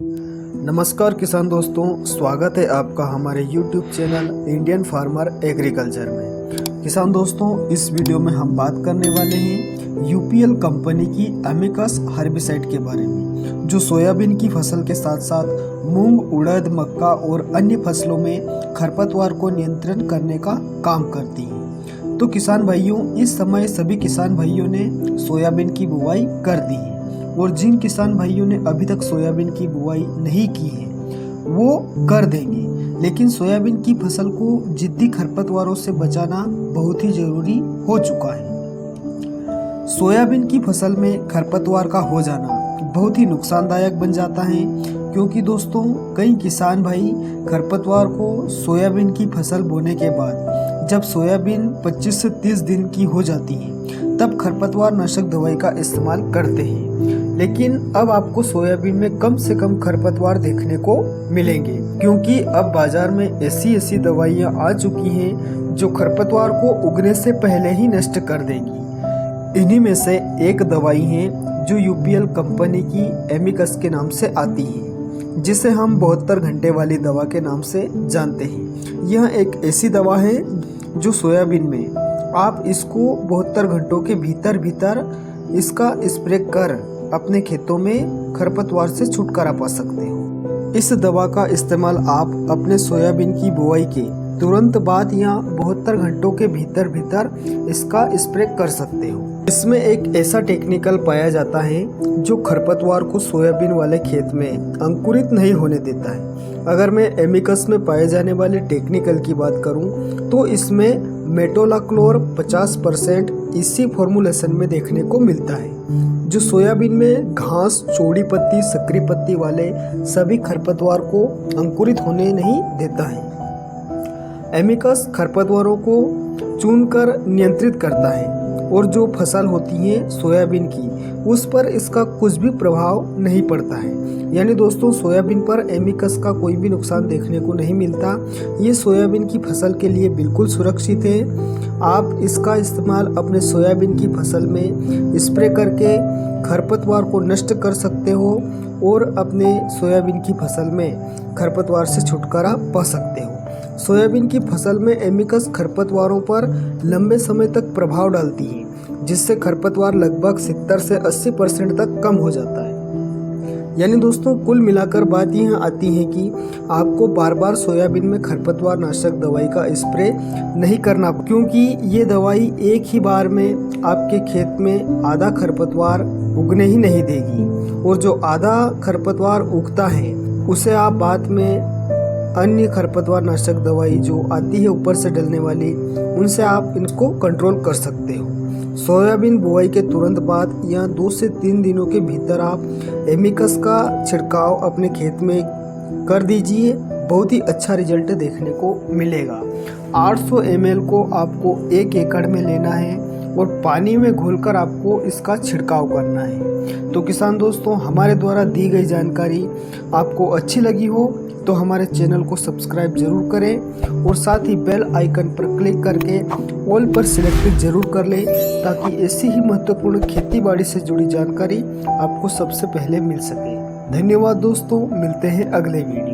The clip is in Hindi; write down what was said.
नमस्कार किसान दोस्तों, स्वागत है आपका हमारे YouTube channel Indian farmer agriculture में। किसान दोस्तों, इस वीडियो में हम बात करने वाले हैं यूपीएल कंपनी की एमिकस हर्बिसाइड के बारे में, जो सोयाबीन की फसल के साथ साथ मूंग, उड़द, मक्का और अन्य फसलों में खरपतवार को नियंत्रण करने का काम करती है। तो किसान भाइयों, इस समय सभी किसान भाइयों ने सोयाबीन की बुवाई कर दी है और जिन किसान भाइयों ने अभी तक सोयाबीन की बुआई नहीं की है वो कर देंगे, लेकिन सोयाबीन की फसल को जिद्दी खरपतवारों से बचाना बहुत ही जरूरी हो चुका है। सोयाबीन की फसल में खरपतवार का हो जाना बहुत ही नुकसानदायक बन जाता है, क्योंकि दोस्तों कई किसान भाई खरपतवार को सोयाबीन की फसल बोने के बाद जब सोयाबीन 25 से 30 दिन की हो जाती है तब खरपतवार नाशक दवाई का इस्तेमाल करते हैं। लेकिन अब आपको सोयाबीन में कम से कम खरपतवार देखने को मिलेंगे, क्योंकि अब बाजार में ऐसी दवाइयां आ चुकी हैं जो खरपतवार को उगने से पहले ही नष्ट कर देंगी। इन्हीं में से एक दवाई है जो यूपीएल कंपनी की एमिकस के नाम से आती है, जिसे हम 72 घंटे वाली दवा के नाम से जानते हैं। यह एक ऐसी दवा है जो सोयाबीन में आप इसको 72 घंटों के भीतर इसका स्प्रे कर अपने खेतों में खरपतवार से छुटकारा पा सकते हो। इस दवा का इस्तेमाल आप अपने सोयाबीन की बुआई के तुरंत बाद या 72 घंटों के भीतर इसका स्प्रे कर सकते हो। इसमें एक ऐसा टेक्निकल पाया जाता है जो खरपतवार को सोयाबीन वाले खेत में अंकुरित नहीं होने देता है। अगर मैं एमिकस में पाए जाने वाले टेक्निकल की बात करूं तो इसमें मेटोलाक्लोर 50% इसी फॉर्मुलेशन में देखने को मिलता है, जो सोयाबीन में घास, चौड़ी पत्ती, सकरी पत्ती वाले सभी खरपतवार को अंकुरित होने नहीं देता है। एमिकस खरपतवारों को चुनकर नियंत्रित करता है और जो फसल होती है सोयाबीन की उस पर इसका कुछ भी प्रभाव नहीं पड़ता है। यानी दोस्तों, सोयाबीन पर एमिकस का कोई भी नुकसान देखने को नहीं मिलता। ये सोयाबीन की फसल के लिए बिल्कुल सुरक्षित है। आप इसका इस्तेमाल अपने सोयाबीन की फसल में स्प्रे करके खरपतवार को नष्ट कर सकते हो और अपने सोयाबीन की फसल में खरपतवार से छुटकारा पा सकते हो। सोयाबीन की फसल में एमिकस खरपतवारों पर लंबे समय तक प्रभाव डालती है, जिससे खरपतवार लगभग 70 से 80% तक कम हो जाता है। यानी दोस्तों, कुल मिलाकर बात यह आती है कि आपको बार बार सोयाबीन में खरपतवार नाशक दवाई का स्प्रे नहीं करना, क्योंकि ये दवाई एक ही बार में आपके खेत में आधा खरपतवार उगने ही नहीं देगी, और जो आधा खरपतवार उगता है उसे आप बाद में अन्य खरपतवार नाशक दवाई जो आती है ऊपर से डलने वाली, उनसे आप इनको कंट्रोल कर सकते हो। सोयाबीन बुआई के तुरंत बाद या 2 से 3 दिनों के भीतर आप एमिकस का छिड़काव अपने खेत में कर दीजिए, बहुत ही अच्छा रिजल्ट देखने को मिलेगा। 800 ml को आपको 1 एकड़ में लेना है और पानी में घोलकर आपको इसका छिड़काव करना है। तो किसान दोस्तों, हमारे द्वारा दी गई जानकारी आपको अच्छी लगी हो तो हमारे चैनल को सब्सक्राइब जरूर करें और साथ ही बेल आइकन पर क्लिक करके ऑल पर सिलेक्ट जरूर कर लें, ताकि ऐसी ही महत्वपूर्ण खेती बाड़ी से जुड़ी जानकारी आपको सबसे पहले मिल सके। धन्यवाद दोस्तों, मिलते हैं अगले वीडियो।